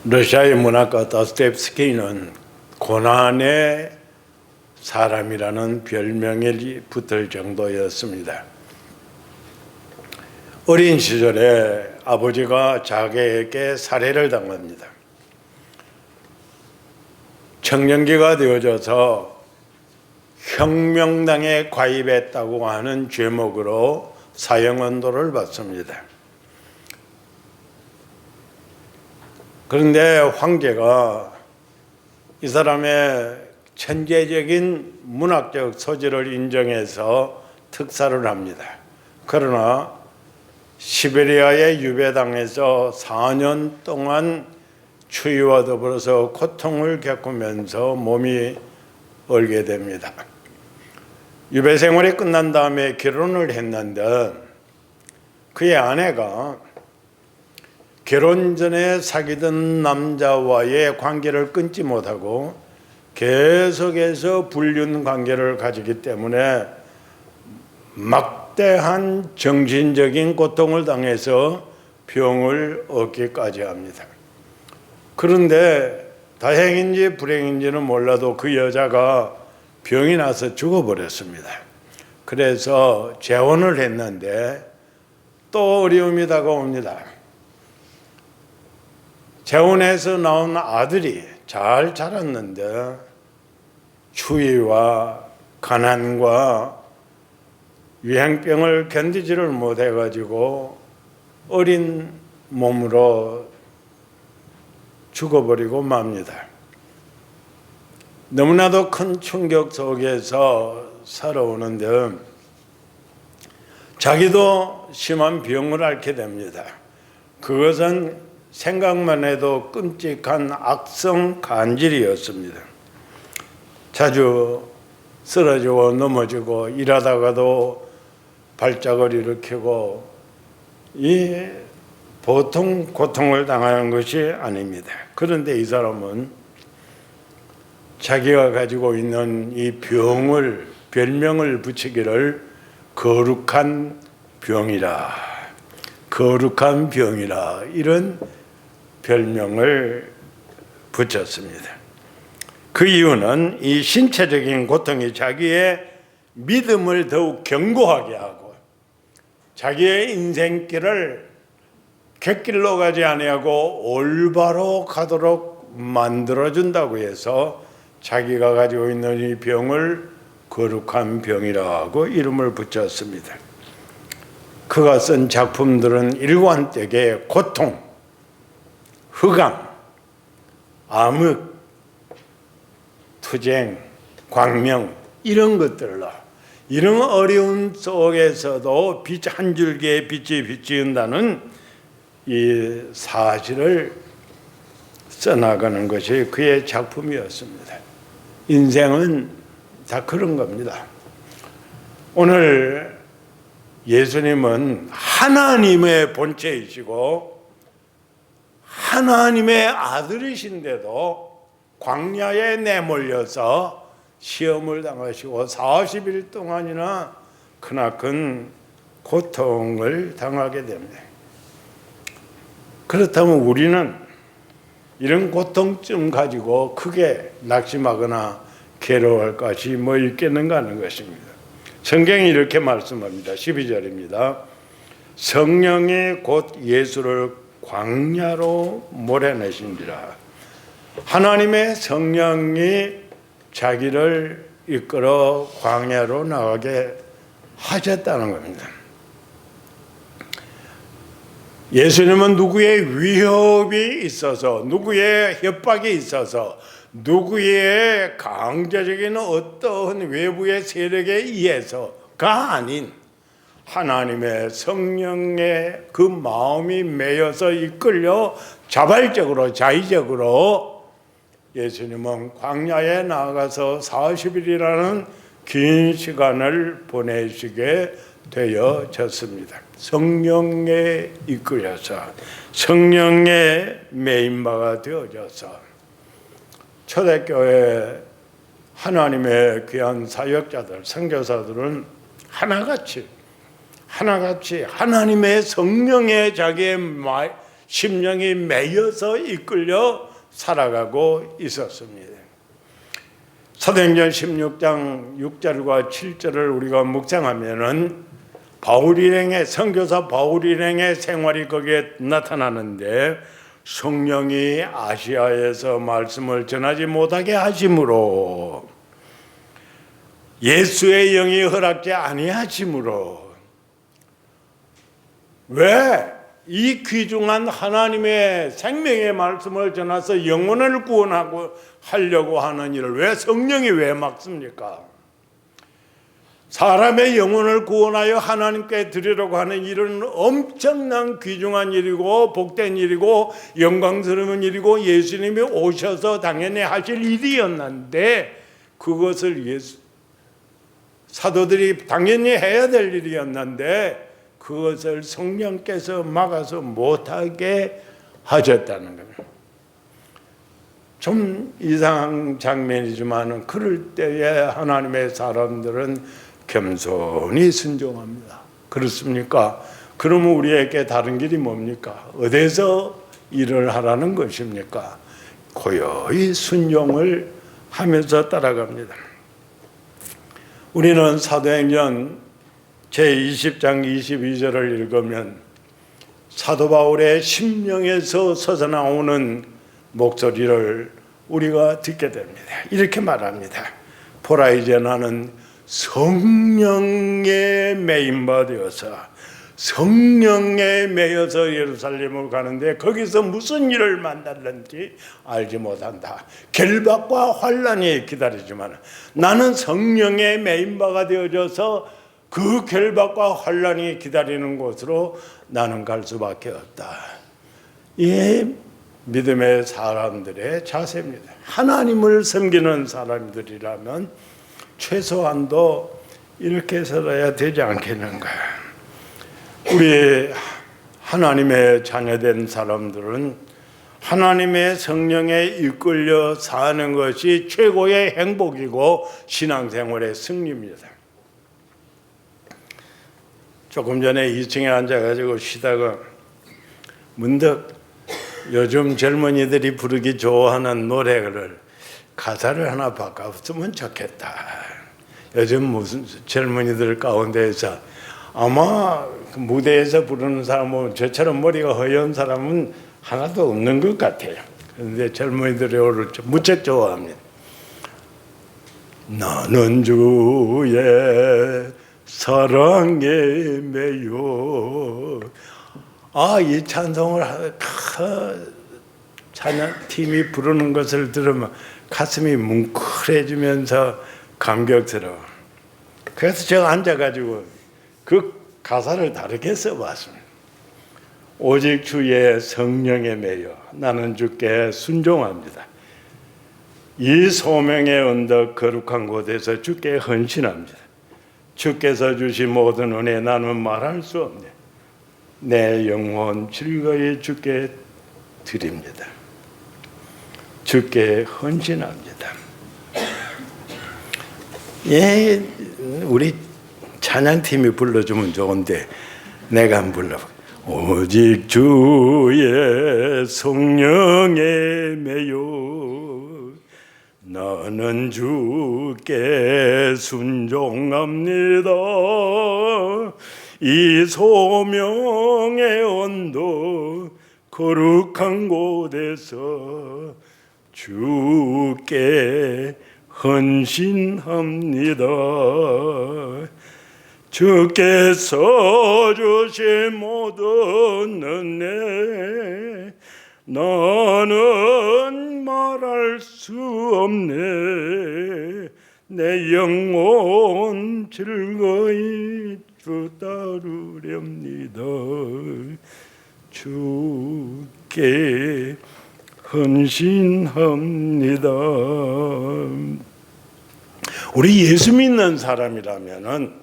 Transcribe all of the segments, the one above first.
러시아의 문학가 도스토옙스키는 고난의 사람이라는 별명이 붙을 정도였습니다. 어린 시절에 아버지가 자기에게 살해를 당합니다. 청년기가 되어져서 혁명당에 가입했다고 하는 죄목으로 사형언도를 받습니다. 그런데 황제가 이 사람의 천재적인 문학적 소질을 인정해서 특사를 합니다. 그러나 시베리아의 유배당에서 4년 동안 추위와 더불어서 고통을 겪으면서 몸이 얼게 됩니다. 유배 생활이 끝난 다음에 결혼을 했는데 그의 아내가 결혼 전에 사귀던 남자와의 관계를 끊지 못하고 계속해서 불륜 관계를 가지기 때문에 막대한 정신적인 고통을 당해서 병을 얻기까지 합니다. 그런데 다행인지 불행인지는 몰라도 그 여자가 병이 나서 죽어버렸습니다. 그래서 재혼을 했는데 또 어려움이 다가옵니다. 재혼해서 나온 아들이 잘 자랐는데 추위와 가난과 유행병을 견디지를 못해가지고 어린 몸으로 죽어버리고 맙니다. 너무나도 큰 충격 속에서 살아오는데 자기도 심한 병을 앓게 됩니다. 그것은 생각만 해도 끔찍한 악성 간질이었습니다. 자주 쓰러지고 넘어지고 일하다가도 발작을 일으키고 이 보통 고통을 당하는 것이 아닙니다. 그런데 이 사람은 자기가 가지고 있는 이 병을 별명을 붙이기를 거룩한 병이라, 거룩한 병이라 이런 별명을 붙였습니다. 그 이유는 이 신체적인 고통이 자기의 믿음을 더욱 견고하게 하고 자기의 인생길을 객길로 가지 아니하고 올바로 가도록 만들어준다고 해서 자기가 가지고 있는 이 병을 거룩한 병이라고 이름을 붙였습니다. 그가 쓴 작품들은 일관되게 고통, 흑암, 암흑, 투쟁, 광명 이런 것들로 이런 어려운 속에서도 빛 한 줄기의 빛이 비친다는 이 사실을 써나가는 것이 그의 작품이었습니다. 인생은 다 그런 겁니다. 오늘 예수님은 하나님의 본체이시고 하나님의 아들이신데도 광야에 내몰려서 시험을 당하시고 40일 동안이나 크나큰 고통을 당하게 됩니다. 그렇다면 우리는 이런 고통쯤 가지고 크게 낙심하거나 괴로워할 것이 뭐 있겠는가 하는 것입니다. 성경이 이렇게 말씀합니다. 12절입니다. 성령이 곧 예수를 광야로 몰아내신지라. 하나님의 성령이 자기를 이끌어 광야로 나가게 하셨다는 겁니다. 예수님은 누구의 위협이 있어서, 누구의 협박이 있어서, 누구의 강제적인 어떠한 외부의 세력에 의해서가 아닌 하나님의 성령의 그 마음이 매여서 이끌려 자발적으로 자의적으로 예수님은 광야에 나가서 40일이라는 긴 시간을 보내시게 되어졌습니다. 성령에 이끌려서 성령의 메인바가 되어져서 초대교회 하나님의 귀한 사역자들, 선교사들은 하나같이 하나님의 성령의 자기의 심령이 매여서 이끌려 살아가고 있었습니다. 사도행전 16장 6절과 7절을 우리가 묵상하면은 선교사 바울 일행의 생활이 거기에 나타나는데, 성령이 아시아에서 말씀을 전하지 못하게 하심으로, 예수의 영이 허락지 아니하심으로, 왜 이 귀중한 하나님의 생명의 말씀을 전해서 영혼을 구원하고 하려고 하는 일을 왜 성령이 왜 막습니까? 사람의 영혼을 구원하여 하나님께 드리려고 하는 일은 엄청난 귀중한 일이고 복된 일이고 영광스러운 일이고 예수님이 오셔서 당연히 하실 일이었는데, 그것을 사도들이 당연히 해야 될 일이었는데 그것을 성령께서 막아서 못하게 하셨다는 겁니다. 좀 이상한 장면이지만 그럴 때에 하나님의 사람들은 겸손히 순종합니다. 그렇습니까? 그러면 우리에게 다른 길이 뭡니까? 어디서 일을 하라는 것입니까? 고요히 순종을 하면서 따라갑니다. 우리는 사도행전 제20장 22절을 읽으면 사도 바울의 심령에서 솟아나오는 목소리를 우리가 듣게 됩니다. 이렇게 말합니다. 보라, 이제 나는 성령에 매임바 되어서 성령에 매여서 예루살렘을 가는데 거기서 무슨 일을 만날는지 알지 못한다. 결박과 환난이 기다리지만 나는 성령에 매임바가 되어져서 그 결박과 환난이 기다리는 곳으로 나는 갈 수밖에 없다. 이게 믿음의 사람들의 자세입니다. 하나님을 섬기는 사람들이라면 최소한도 이렇게 살아야 되지 않겠는가. 우리 하나님의 자녀된 사람들은 하나님의 성령에 이끌려 사는 것이 최고의 행복이고 신앙생활의 승리입니다. 조금 전에 2층에 앉아가지고 쉬다가 문득 요즘 젊은이들이 부르기 좋아하는 노래를 가사를 하나 바꿨으면 좋겠다. 요즘 무슨 젊은이들 가운데에서 아마 무대에서 부르는 사람은 저처럼 머리가 허연 사람은 하나도 없는 것 같아요. 그런데 젊은이들이 오늘 무척 좋아합니다. 나는 주의 사랑에 매여. 이 찬송을 찬양팀이 부르는 것을 들으면 가슴이 뭉클해지면서 감격스러워. 그래서 제가 앉아가지고 그 가사를 다르게 써봤습니다. 오직 주의 성령에 매여 나는 주께 순종합니다. 이 소명의 언덕 거룩한 곳에서 주께 헌신합니다. 주께서 주신 모든 은혜 나는 말할 수 없네. 내 영혼 즐거이 주께 드립니다. 주께 헌신합니다. 예, 우리 찬양팀이 불러주면 좋은데 내가 한번 불러볼게요. 오직 주의 성령에 매여 나는 주께 순종합니다. 이 소명의 언덕 거룩한 곳에서 주께 헌신합니다. 주께서 주신 모든 은혜 나는 말할 수 없네. 내 영혼 즐거이 주 따르렵니다. 주께 헌신합니다. 우리 예수 믿는 사람이라면은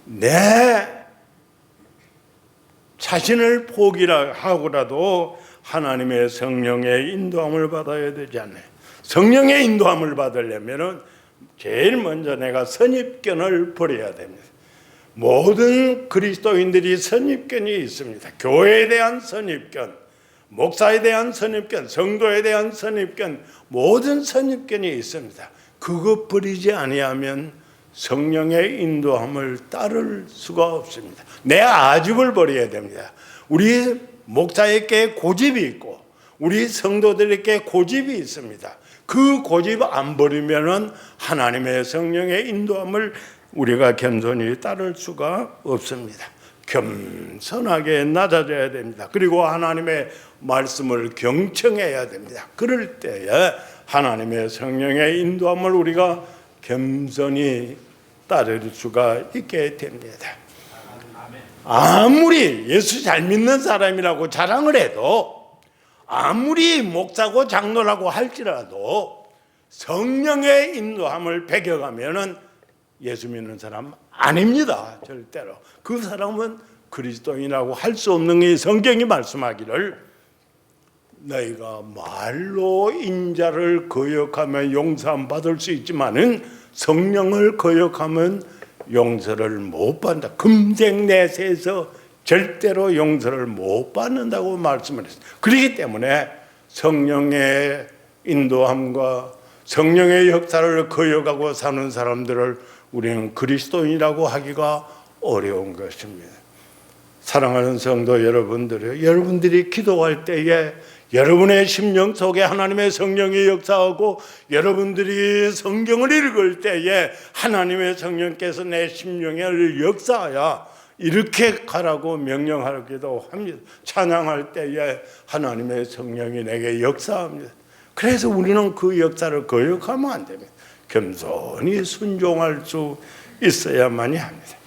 내 자신을 포기하고라도 하나님의 성령의 인도함을 받아야 되지 않나요? 성령의 인도함을 받으려면 제일 먼저 내가 선입견을 버려야 됩니다. 모든 그리스도인들이 선입견이 있습니다. 교회에 대한 선입견, 목사에 대한 선입견, 성도에 대한 선입견, 모든 선입견이 있습니다. 그것 버리지 아니하면 성령의 인도함을 따를 수가 없습니다. 내 아집을 버려야 됩니다. 우리 목사에게 고집이 있고 우리 성도들에게 고집이 있습니다. 그 고집 안 버리면은 하나님의 성령의 인도함을 우리가 겸손히 따를 수가 없습니다. 겸손하게 낮아져야 됩니다. 그리고 하나님의 말씀을 경청해야 됩니다. 그럴 때에 하나님의 성령의 인도함을 우리가 겸손히 따를 수가 있게 됩니다. 아무리 예수 잘 믿는 사람이라고 자랑을 해도, 아무리 목사고 장로라고 할지라도 성령의 인도함을 배격하면은 예수 믿는 사람 아닙니다. 절대로. 그 사람은 그리스도인이라고 할 수 없는 게 성경이 말씀하기를 너희가 말로 인자를 거역하면 용서함 받을 수 있지만은 성령을 거역하면 용서를 못 받는다. 금생내세에서 절대로 용서를 못 받는다고 말씀을 했어요. 그렇기 때문에 성령의 인도함과 성령의 역사를 거역하고 사는 사람들을 우리는 그리스도인이라고 하기가 어려운 것입니다. 사랑하는 성도 여러분들, 여러분들이 기도할 때에 여러분의 심령 속에 하나님의 성령이 역사하고 여러분들이 성경을 읽을 때에 하나님의 성령께서 내 심령에 역사하여 이렇게 가라고 명령하기도 합니다. 찬양할 때에 하나님의 성령이 내게 역사합니다. 그래서 우리는 그 역사를 거역하면 안 됩니다. 겸손히 순종할 수 있어야만이 합니다.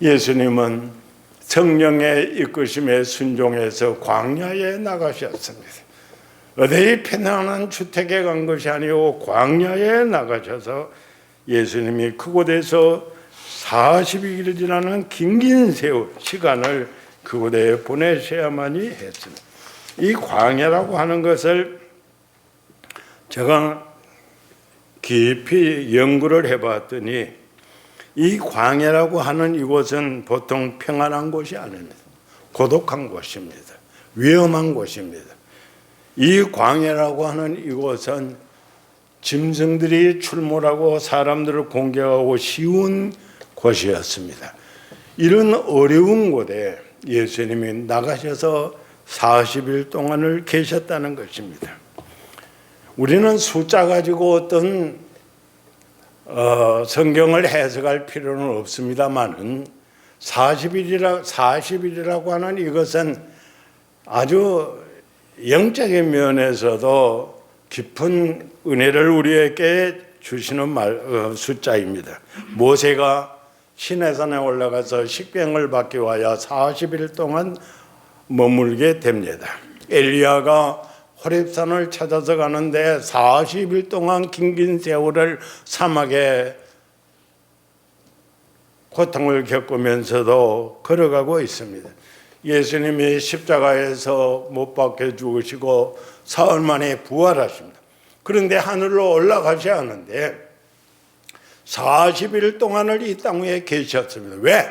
예수님은 성령의 이끄심에 순종해서 광야에 나가셨습니다. 어디 편안한 주택에 간 것이 아니고 광야에 나가셔서 예수님이 그곳에서 40일이 지나는 긴 세월 시간을 그곳에 보내셔야만이 했습니다. 이 광야라고 하는 것을 제가 깊이 연구를 해봤더니 이 광야라고 하는 이곳은 보통 평안한 곳이 아닙니다. 고독한 곳입니다. 위험한 곳입니다. 이 광야라고 하는 이곳은 짐승들이 출몰하고 사람들을 공격하고 쉬운 곳이었습니다. 이런 어려운 곳에 예수님이 나가셔서 40일 동안을 계셨다는 것입니다. 우리는 숫자 가지고 어떤 성경을 해석할 필요는 없습니다만은 40일이라고 하는 이것은 아주 영적인 면에서도 깊은 은혜를 우리에게 주시는 숫자입니다. 모세가 시내산에 올라가서 식병을 받기 위하여 40일 동안 머물게 됩니다. 엘리야가 호렙산을 찾아서 가는데 40일 동안 긴 세월을 사막에 고통을 겪으면서도 걸어가고 있습니다. 예수님이 십자가에서 못 박혀 죽으시고 사흘 만에 부활하십니다. 그런데 하늘로 올라가셔야 하는데 40일 동안을 이 땅 위에 계셨습니다. 왜?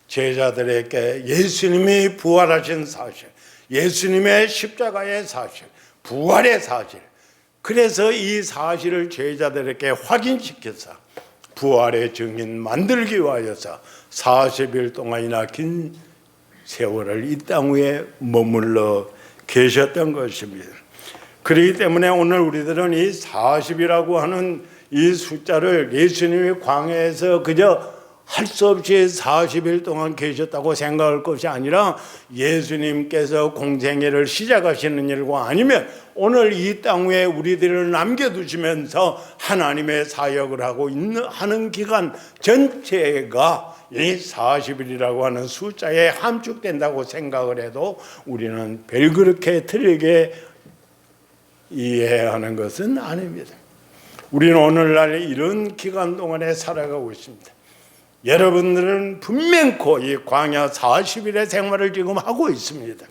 제자들에게 예수님이 부활하신 사실, 예수님의 십자가의 사실, 부활의 사실, 그래서 이 사실을 제자들에게 확인시켜서 부활의 증인 만들기 위하여서 40일 동안이나 긴 세월을 이 땅 위에 머물러 계셨던 것입니다. 그렇기 때문에 오늘 우리들은 이 40이라고 하는 이 숫자를 예수님이 광야에서 그저 할 수 없이 40일 동안 계셨다고 생각할 것이 아니라 예수님께서 공생애를 시작하시는 일과 아니면 오늘 이 땅 위에 우리들을 남겨두시면서 하나님의 사역을 하는 기간 전체가 이 40일이라고 하는 숫자에 함축된다고 생각을 해도 우리는 별 그렇게 틀리게 이해하는 것은 아닙니다. 우리는 오늘날 이런 기간 동안에 살아가고 있습니다. 여러분들은 분명코 이 광야 40일의 생활을 지금 하고 있습니다.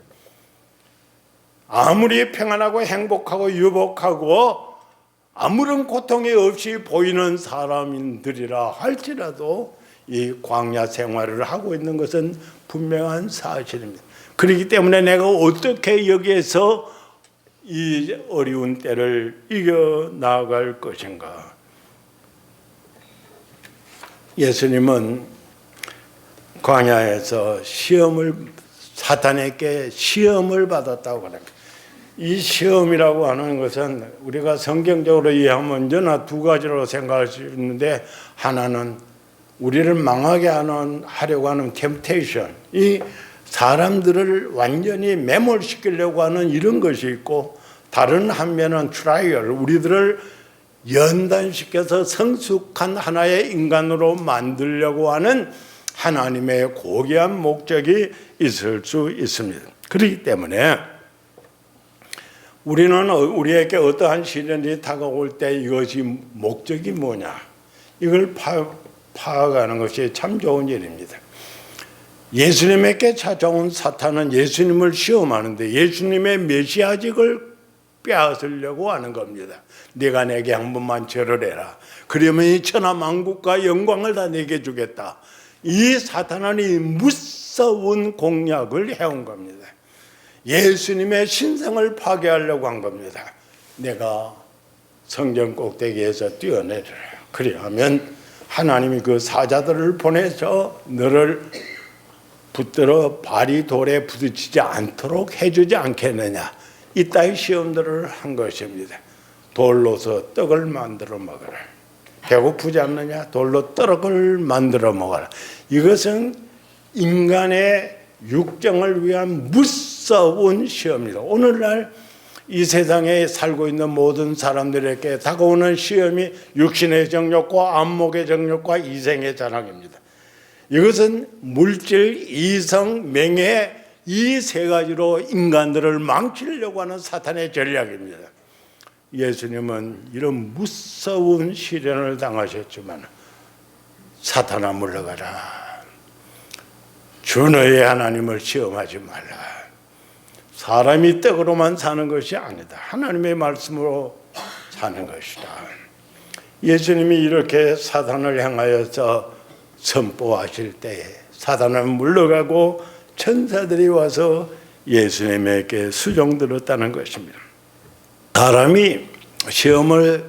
아무리 평안하고 행복하고 유복하고 아무런 고통이 없이 보이는 사람들이라 할지라도 이 광야 생활을 하고 있는 것은 분명한 사실입니다. 그렇기 때문에 내가 어떻게 여기에서 이 어려운 때를 이겨 나아갈 것인가? 예수님은 광야에서 사탄에게 시험을 받았다고 합니다. 이 시험이라고 하는 것은 우리가 성경적으로 이해하면 언제나 두 가지로 생각할 수 있는데, 하나는 우리를 망하게 하려고 하는 템테이션, 이 사람들을 완전히 매몰시키려고 하는 이런 것이 있고, 다른 한면은 트라이얼, 우리들을 연단시켜서 성숙한 하나의 인간으로 만들려고 하는 하나님의 고귀한 목적이 있을 수 있습니다. 그렇기 때문에 우리는 우리에게 어떠한 시련이 다가올 때 이것이 목적이 뭐냐, 이걸 파악하는 것이 참 좋은 일입니다. 예수님에게 찾아온 사탄은 예수님을 시험하는데 예수님의 메시아직을 빼앗으려고 하는 겁니다. 네가 내게 한 번만 절을 해라. 그러면 이 천하만국과 영광을 다 내게 주겠다. 이 사탄은 이 무서운 공약을 해온 겁니다. 예수님의 신성을 파괴하려고 한 겁니다. 내가 성전 꼭대기에서 뛰어내리라. 그리하면 하나님이 그 사자들을 보내서 너를 붙들어 발이 돌에 부딪히지 않도록 해주지 않겠느냐. 이따위 시험들을 한 것입니다. 돌로서 떡을 만들어 먹어라. 배고프지 않느냐? 돌로 떡을 만들어 먹어라. 이것은 인간의 육정을 위한 무서운 시험입니다. 오늘날 이 세상에 살고 있는 모든 사람들에게 다가오는 시험이 육신의 정욕과 안목의 정욕과 이생의 자랑입니다. 이것은 물질, 이성, 명예, 이 세 가지로 인간들을 망치려고 하는 사탄의 전략입니다. 예수님은 이런 무서운 시련을 당하셨지만 사탄아 물러가라. 주 너의 하나님을 시험하지 말라. 사람이 떡으로만 사는 것이 아니다. 하나님의 말씀으로 사는 것이다. 예수님이 이렇게 사탄을 향하여서 선포하실 때에 사탄은 물러가고 천사들이 와서 예수님에게 수종 들었다는 것입니다. 사람이 시험을,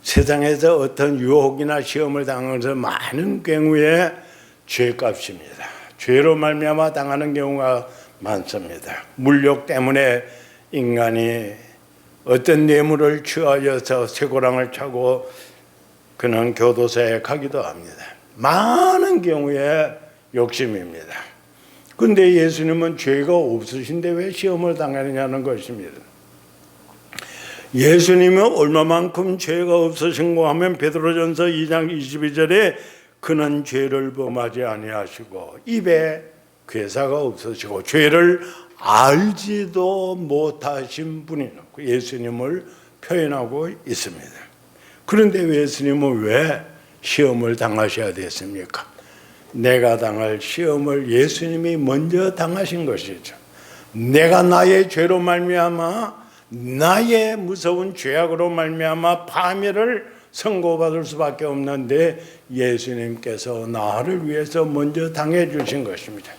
세상에서 어떤 유혹이나 시험을 당하면서 많은 경우에 죄값입니다. 죄로 말미암아 당하는 경우가 많습니다. 물욕 때문에 인간이 어떤 뇌물을 취하여서 쇠고랑을 차고 그는 교도소에 가기도 합니다. 많은 경우에 욕심입니다. 그런데 예수님은 죄가 없으신데 왜 시험을 당하느냐는 것입니다. 예수님은 얼마만큼 죄가 없으신가 하면 베드로전서 2장 22절에 그는 죄를 범하지 아니하시고 입에 괴사가 없으시고 죄를 알지도 못하신 분이라고 예수님을 표현하고 있습니다. 그런데 예수님은 왜 시험을 당하셔야 됐습니까? 내가 당할 시험을 예수님이 먼저 당하신 것이죠. 내가 나의 죄로 말미암아, 나의 무서운 죄악으로 말미암아 파멸을 선고받을 수밖에 없는데 예수님께서 나를 위해서 먼저 당해 주신 것입니다.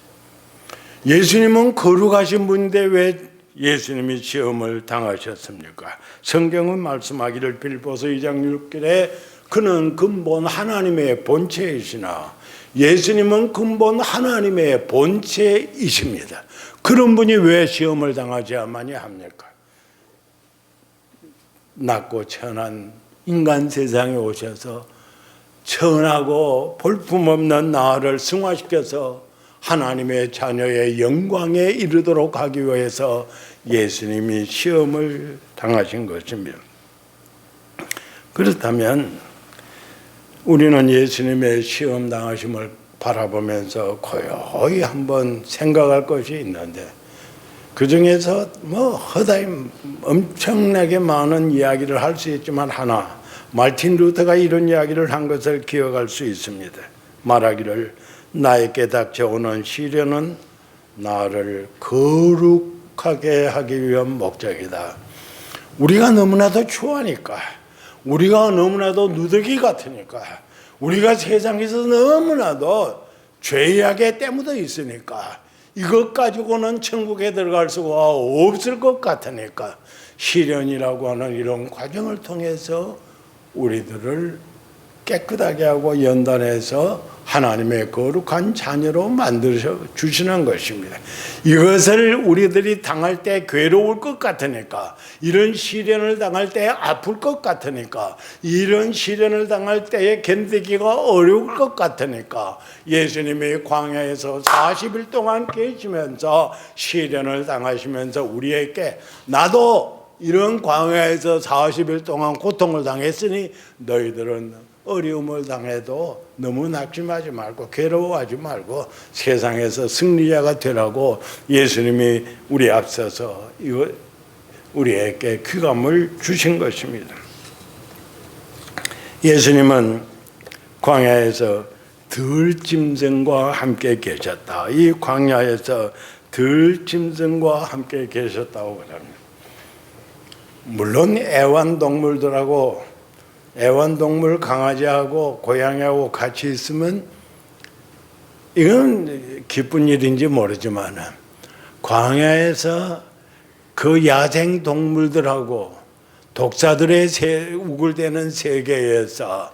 예수님은 거룩하신 분인데 왜 예수님이 시험을 당하셨습니까? 성경은 말씀하기를 빌보서 2장 6절에 그는 근본 하나님의 본체이시나, 예수님은 근본 하나님의 본체이십니다. 그런 분이 왜 시험을 당하지야만이 합니까? 낮고 천한 인간 세상에 오셔서 천하고 볼품없는 나를 승화시켜서 하나님의 자녀의 영광에 이르도록 하기 위해서 예수님이 시험을 당하신 것입니다. 그렇다면 우리는 예수님의 시험 당하심을 바라보면서 고요히 한번 생각할 것이 있는데, 그 중에서 허다히 엄청나게 많은 이야기를 할 수 있지만 하나, 마르틴 루터가 이런 이야기를 한 것을 기억할 수 있습니다. 말하기를 나에게 닥쳐오는 시련은 나를 거룩하게 하기 위한 목적이다. 우리가 너무나도 추하니까, 우리가 너무나도 누더기 같으니까, 우리가 세상에서 너무나도 죄악에 때묻어 있으니까 이것 가지고는 천국에 들어갈 수가 없을 것 같으니까 시련이라고 하는 이런 과정을 통해서 우리들을 깨끗하게 하고 연단해서 하나님의 거룩한 자녀로 만들어 주시는 것입니다. 이것을 우리들이 당할 때 괴로울 것 같으니까, 이런 시련을 당할 때 아플 것 같으니까, 이런 시련을 당할 때에 견디기가 어려울 것 같으니까 예수님이 광야에서 40일 동안 계시면서 시련을 당하시면서 우리에게 나도 이런 광야에서 40일 동안 고통을 당했으니 너희들은 어려움을 당해도 너무 낙심하지 말고 괴로워하지 말고 세상에서 승리자가 되라고 예수님이 우리 앞서서 우리에게 귀감을 주신 것입니다. 예수님은 광야에서 들짐승과 함께 계셨다. 이 광야에서 들짐승과 함께 계셨다고 합니다. 물론 애완동물들하고 애완동물 강아지하고 고양이하고 같이 있으면 이건 기쁜 일인지 모르지만 광야에서 그 야생 동물들하고 독사들의 우글대는 세계에서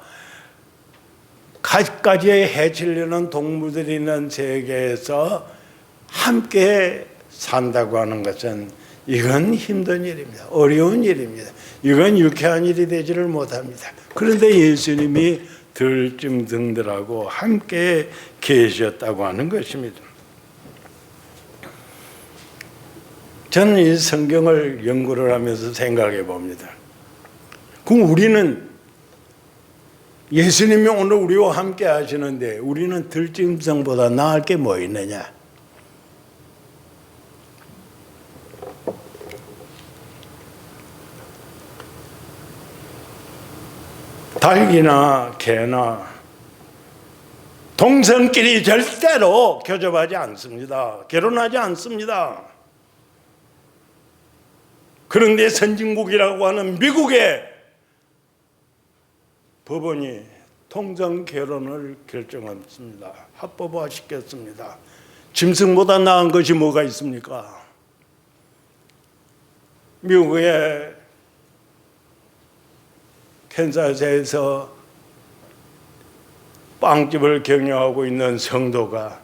갖가지 해치려는 동물들이 있는 세계에서 함께 산다고 하는 것은 이건 힘든 일입니다. 어려운 일입니다. 이건 유쾌한 일이 되지를 못합니다. 그런데 예수님이 들짐승들하고 함께 계셨다고 하는 것입니다. 저는 이 성경을 연구를 하면서 생각해 봅니다. 그럼 우리는 예수님이 오늘 우리와 함께 하시는데 우리는 들짐승보다 나을 게 뭐 있느냐? 닭이나 개나 동성끼리 절대로 교접하지 않습니다. 결혼하지 않습니다. 그런데 선진국이라고 하는 미국의 법원이 동성 결혼을 결정했습니다. 합법화 시켰습니다. 짐승보다 나은 것이 뭐가 있습니까? 미국의 캔사스에서 빵집을 경영하고 있는 성도가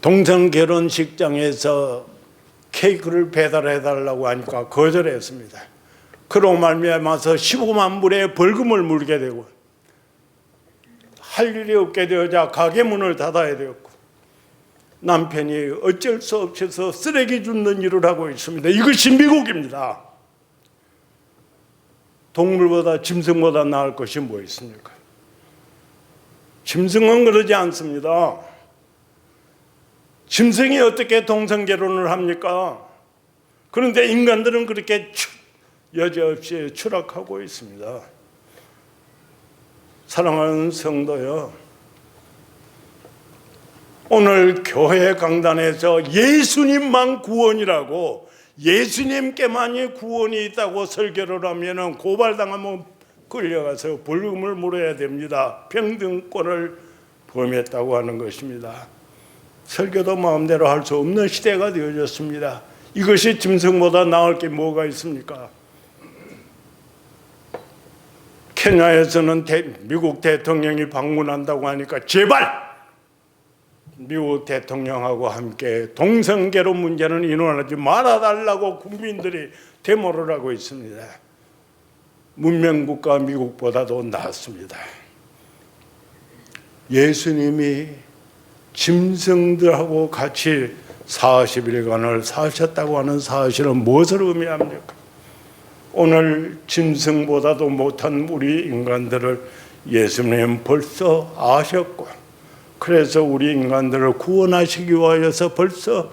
동성 결혼식장에서 케이크를 배달해달라고 하니까 거절했습니다. 그로 말미암아서 15만 불의 벌금을 물게 되고 할 일이 없게 되어자 가게 문을 닫아야 되었고 남편이 어쩔 수 없어서 쓰레기 줍는 일을 하고 있습니다. 이것이 미국입니다. 동물보다 짐승보다 나을 것이 뭐 있습니까? 짐승은 그러지 않습니다. 짐승이 어떻게 동성 결혼을 합니까? 그런데 인간들은 그렇게 여지없이 추락하고 있습니다. 사랑하는 성도요, 오늘 교회 강단에서 예수님만 구원이라고, 예수님께만이 구원이 있다고 설교를 하면 고발당하면 끌려가서 벌금을 물어야 됩니다. 평등권을 범했다고 하는 것입니다. 설교도 마음대로 할 수 없는 시대가 되어졌습니다. 이것이 짐승보다 나을 게 뭐가 있습니까? 케냐에서는 미국 대통령이 방문한다고 하니까 제발 미국 대통령하고 함께 동성결혼 문제는 인원하지 말아달라고 국민들이 데모를 하고 있습니다. 문명국가 미국보다도 낫습니다. 예수님이 짐승들하고 같이 40일간을 사셨다고 하는 사실은 무엇을 의미합니까? 오늘 짐승보다도 못한 우리 인간들을 예수님은 벌써 아셨고, 그래서 우리 인간들을 구원하시기 위하여서 벌써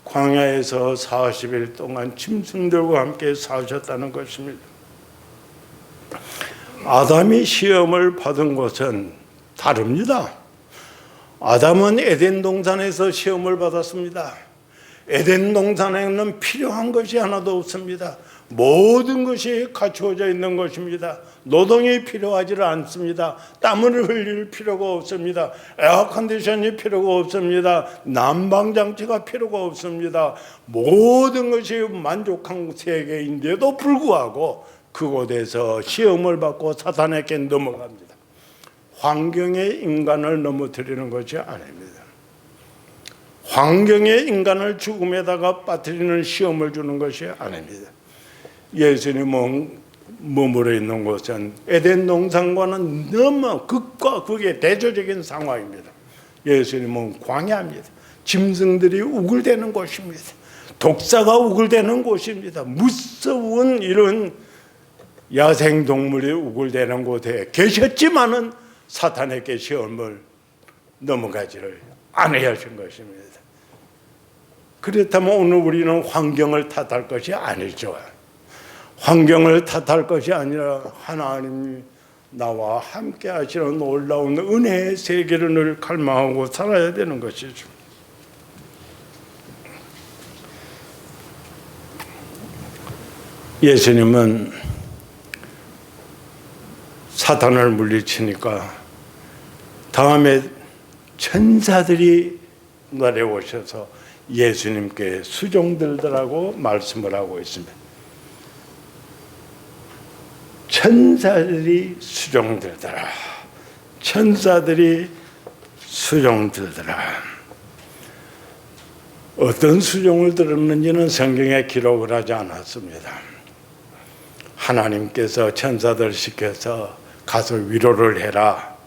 광야에서 40일 동안 짐승들과 함께 사셨다는 것입니다. 아담이 시험을 받은 것은 다릅니다. 아담은 에덴 동산에서 시험을 받았습니다. 에덴 동산에는 필요한 것이 하나도 없습니다. 모든 것이 갖추어져 있는 것입니다. 노동이 필요하지 않습니다. 땀을 흘릴 필요가 없습니다. 에어컨디션이 필요가 없습니다. 난방장치가 필요가 없습니다. 모든 것이 만족한 세계인데도 불구하고 그곳에서 시험을 받고 사탄에게 넘어갑니다. 환경에 인간을 넘어뜨리는 것이 아닙니다. 환경에 인간을 죽음에다가 빠뜨리는 시험을 주는 것이 아닙니다. 예수님은 머물러 있는 곳은 에덴 동산과는 너무 극과 극의 대조적인 상황입니다. 예수님은 광야입니다. 짐승들이 우글대는 곳입니다. 독사가 우글대는 곳입니다. 무서운 이런 야생동물이 우글대는 곳에 계셨지만은 사탄에게 시험을 넘어가지를 않아야 하신 것입니다. 그렇다면 오늘 우리는 환경을 탓할 것이 아니죠. 환경을 탓할 것이 아니라 하나님이 나와 함께 하시는 놀라운 은혜의 세계를 늘 갈망하고 살아야 되는 것이죠. 예수님은 사탄을 물리치니까 다음에 천사들이 내려오셔서 예수님께 수종들더라고 말씀을 하고 있습니다. 천사들이 수종들더라. 천사들이 수종들더라. 어떤 수종을 들었는지는 성경에 기록을 하지 않았습니다. 하나님께서 천사들 시켜서 가서 위로를 해라.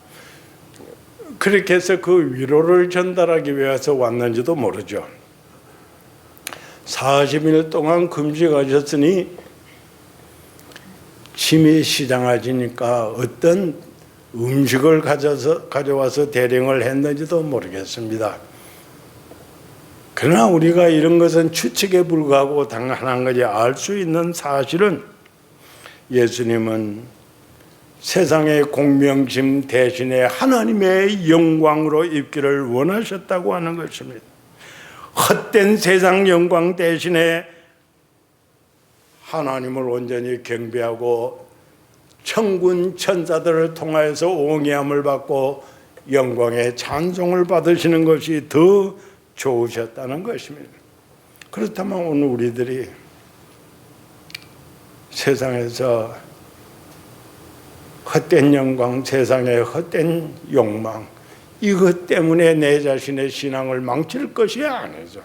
그렇게 해서 그 위로를 전달하기 위해서 왔는지도 모르죠. 40일 동안 금식하셨으니 침이 시장해지니까 어떤 음식을 가져와서 대령을 했는지도 모르겠습니다. 그러나 우리가 이런 것은 추측에 불과하고 당연한 것이 알 수 있는 사실은 예수님은 세상의 공명심 대신에 하나님의 영광으로 입기를 원하셨다고 하는 것입니다. 헛된 세상 영광 대신에 하나님을 온전히 경배하고 천군 천사들을 통하여서 옹이함을 받고 영광의 찬송을 받으시는 것이 더 좋으셨다는 것입니다. 그렇다면 오늘 우리들이 세상에서 헛된 영광, 세상의 헛된 욕망, 이것 때문에 내 자신의 신앙을 망칠 것이 아니죠.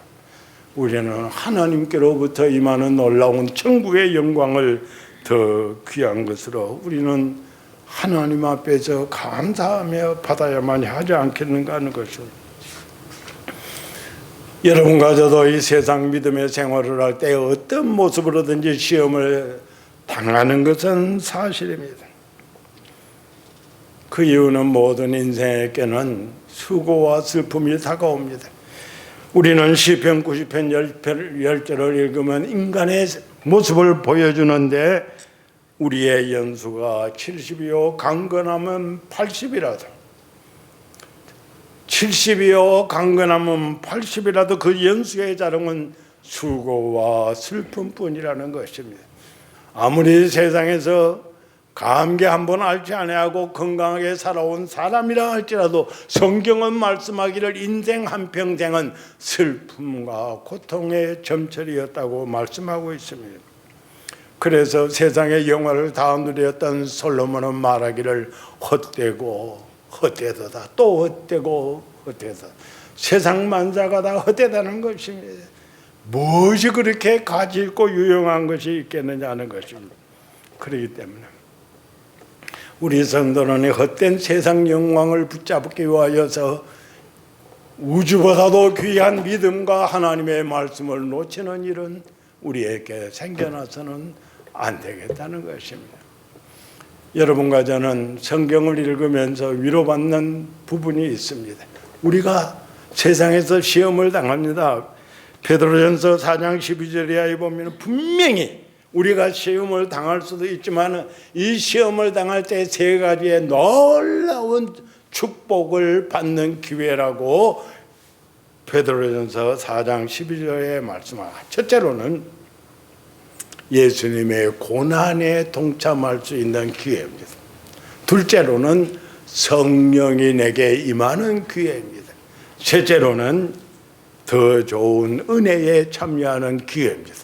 우리는 하나님께로부터 임하는 놀라운 천국의 영광을 더 귀한 것으로 우리는 하나님 앞에서 감사하며 받아야만 하지 않겠는가 하는 것입니다. 여러분과 저도 이 세상 믿음의 생활을 할 때 어떤 모습으로든지 시험을 당하는 것은 사실입니다. 그 이유는 모든 인생에게는 수고와 슬픔이 다가옵니다. 우리는 시편 90편 10절을 읽으면 인간의 모습을 보여주는데 우리의 연수가 70이요 강건하면 80이라도 70이요 강건하면 80이라도 그 연수의 자랑은 수고와 슬픔뿐이라는 것입니다. 아무리 세상에서 감기 한번 앓지 아니하고 건강하게 살아온 사람이라 할지라도 성경은 말씀하기를 인생 한평생은 슬픔과 고통의 점철이었다고 말씀하고 있습니다. 그래서 세상의 영화를 다 누렸던 솔로몬은 말하기를 헛되고 헛되도다, 또 헛되고 헛되다. 세상 만사가 다 헛되다는 것입니다. 무엇이 그렇게 가치 있고 유용한 것이 있겠느냐 하는 것입니다. 그렇기 때문에 우리 성도는 헛된 세상 영광을 붙잡기 위하여서 우주보다도 귀한 믿음과 하나님의 말씀을 놓치는 일은 우리에게 생겨나서는 안 되겠다는 것입니다. 여러분과 저는 성경을 읽으면서 위로받는 부분이 있습니다. 우리가 세상에서 시험을 당합니다. 베드로전서 4장 12절에 보면 분명히 우리가 시험을 당할 수도 있지만 이 시험을 당할 때 세 가지의 놀라운 축복을 받는 기회라고 베드로전서 4장 12절에 말씀합니다. 첫째로는 예수님의 고난에 동참할 수 있는 기회입니다. 둘째로는 성령이 내게 임하는 기회입니다. 셋째로는 더 좋은 은혜에 참여하는 기회입니다.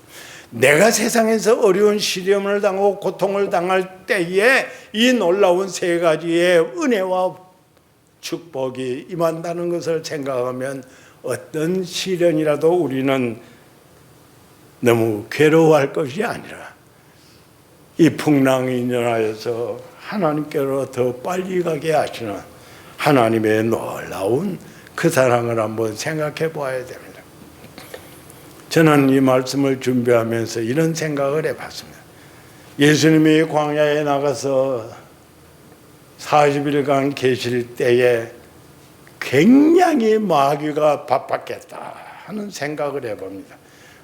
내가 세상에서 어려운 시련을 당하고 고통을 당할 때에 이 놀라운 세 가지의 은혜와 축복이 임한다는 것을 생각하면 어떤 시련이라도 우리는 너무 괴로워할 것이 아니라 이 풍랑이 인하여서 하나님께로 더 빨리 가게 하시는 하나님의 놀라운 그 사랑을 한번 생각해 보아야 됩니다. 저는 이 말씀을 준비하면서 이런 생각을 해봤습니다. 예수님이 광야에 나가서 40일간 계실 때에 굉장히 마귀가 바빴겠다 하는 생각을 해봅니다.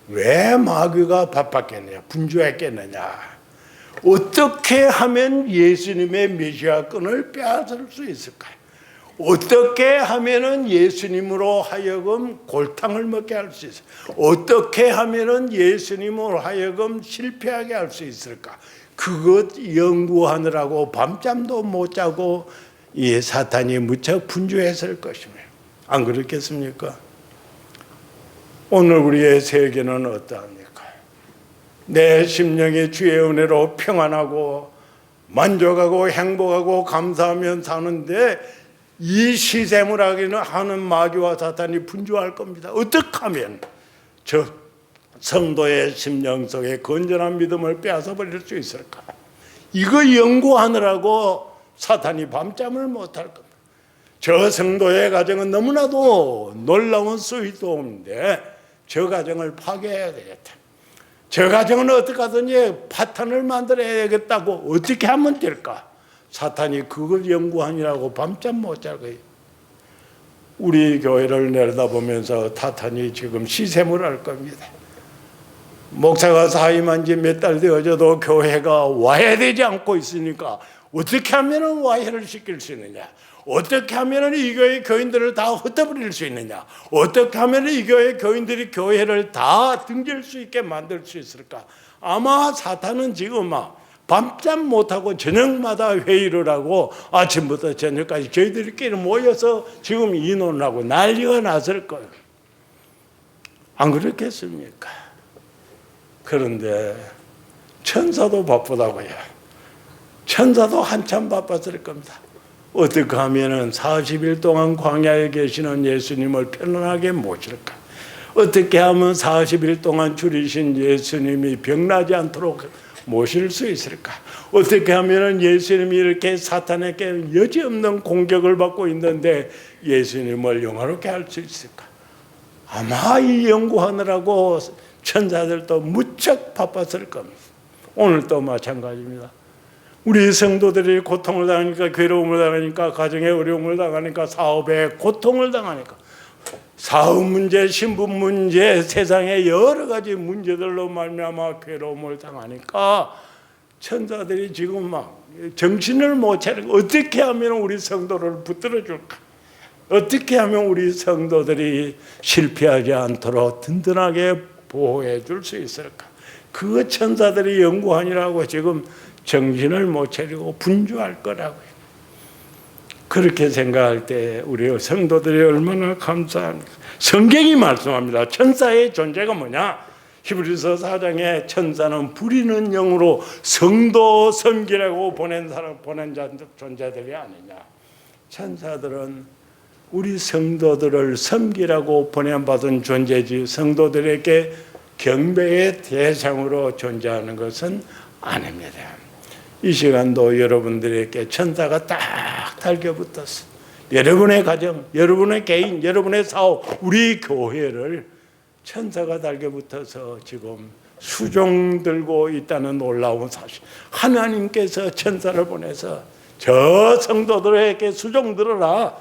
왜 마귀가 바빴겠느냐, 분주했겠느냐, 어떻게 하면 예수님의 메시아권을 빼앗을 수 있을까요? 어떻게 하면은 예수님으로 하여금 골탕을 먹게 할 수 있을까? 어떻게 하면은 예수님으로 하여금 실패하게 할 수 있을까? 그것 연구하느라고 밤잠도 못 자고 이 사탄이 무척 분주했을 것입니다. 안 그렇겠습니까? 오늘 우리의 세계는 어떠합니까? 내 심령이 주의 은혜로 평안하고 만족하고 행복하고 감사하며 사는데 이 시샘을 하는 마귀와 사탄이 분주할 겁니다. 어떻게 하면 저 성도의 심령 속에 건전한 믿음을 빼앗아 버릴 수 있을까? 이거 연구하느라고 사탄이 밤잠을 못할 겁니다. 저 성도의 가정은 너무나도 놀라운 수익도인데 저 가정을 파괴해야 되겠다. 저 가정은 어떻게 하든지 파탄을 만들어야겠다고 어떻게 하면 될까? 사탄이 그걸 연구하느라고 밤잠 못 잘 거예요. 우리 교회를 내려다보면서 사탄이 지금 시샘을 할 겁니다. 목사가 사임한 지 몇 달 되어져도 교회가 와해되지 않고 있으니까 어떻게 하면 와해를 시킬 수 있느냐? 어떻게 하면 이 교회 교인들을 다 흩어버릴 수 있느냐? 어떻게 하면 이 교회 교인들이 교회를 다 등질 수 있게 만들 수 있을까? 아마 사탄은 지금 막 밤잠 못하고 저녁마다 회의를 하고 아침부터 저녁까지 저희들끼리 모여서 지금 의논을 하고 난리가 났을 거예요. 안 그렇겠습니까? 그런데 천사도 바쁘다고요. 천사도 한참 바빴을 겁니다. 어떻게 하면 40일 동안 광야에 계시는 예수님을 편안하게 모실까? 어떻게 하면 40일 동안 줄이신 예수님이 병나지 않도록 모실 수 있을까? 어떻게 하면 예수님이 이렇게 사탄에게 여지없는 공격을 받고 있는데 예수님을 영화롭게 할 수 있을까? 아마 이 연구하느라고 천사들도 무척 바빴을 겁니다. 오늘도 마찬가지입니다. 우리 성도들이 고통을 당하니까, 괴로움을 당하니까, 가정에 어려움을 당하니까, 사업에 고통을 당하니까, 사업 문제, 신분 문제, 세상의 여러 가지 문제들로 말미암아 괴로움을 당하니까 천사들이 지금 막 정신을 못 차리고 어떻게 하면 우리 성도를 붙들어 줄까? 어떻게 하면 우리 성도들이 실패하지 않도록 든든하게 보호해 줄 수 있을까? 그 천사들이 연구하느라고 지금 정신을 못 차리고 분주할 거라고요. 그렇게 생각할 때 우리 성도들이 얼마나 감사합니까? 성경이 말씀합니다. 천사의 존재가 뭐냐? 히브리서 4장에 천사는 부리는 영으로 성도 섬기라고 보낸 존재들이 아니냐. 천사들은 우리 성도들을 섬기라고 보낸받은 존재지 성도들에게 경배의 대상으로 존재하는 것은 아닙니다. 이 시간도 여러분들에게 천사가 딱 달겨붙었어. 여러분의 가정, 여러분의 개인, 여러분의 사업, 우리 교회를 천사가 달겨붙어서 지금 수종 들고 있다는 놀라운 사실. 하나님께서 천사를 보내서 저 성도들에게 수종 들어라.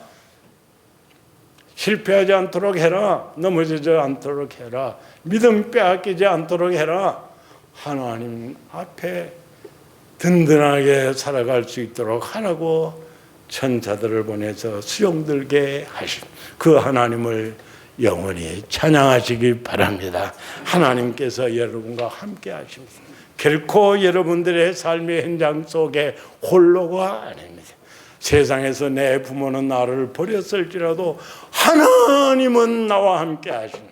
실패하지 않도록 해라. 넘어지지 않도록 해라. 믿음 빼앗기지 않도록 해라. 하나님 앞에 든든하게 살아갈 수 있도록 하라고 천사들을 보내서 수용들게 하신 그 하나님을 영원히 찬양하시기 바랍니다. 하나님께서 여러분과 함께 하십니다. 결코 여러분들의 삶의 현장 속에 홀로가 아닙니다. 세상에서 내 부모는 나를 버렸을지라도 하나님은 나와 함께 하시는,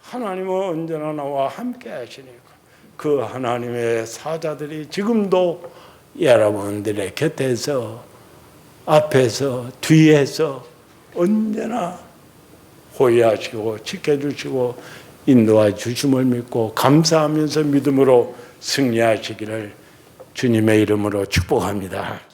하나님은 언제나 나와 함께 하시니까 그 하나님의 사자들이 지금도 여러분들의 곁에서, 앞에서, 뒤에서 언제나 호위하시고 지켜주시고 인도해 주심을 믿고 감사하면서 믿음으로 승리하시기를 주님의 이름으로 축복합니다.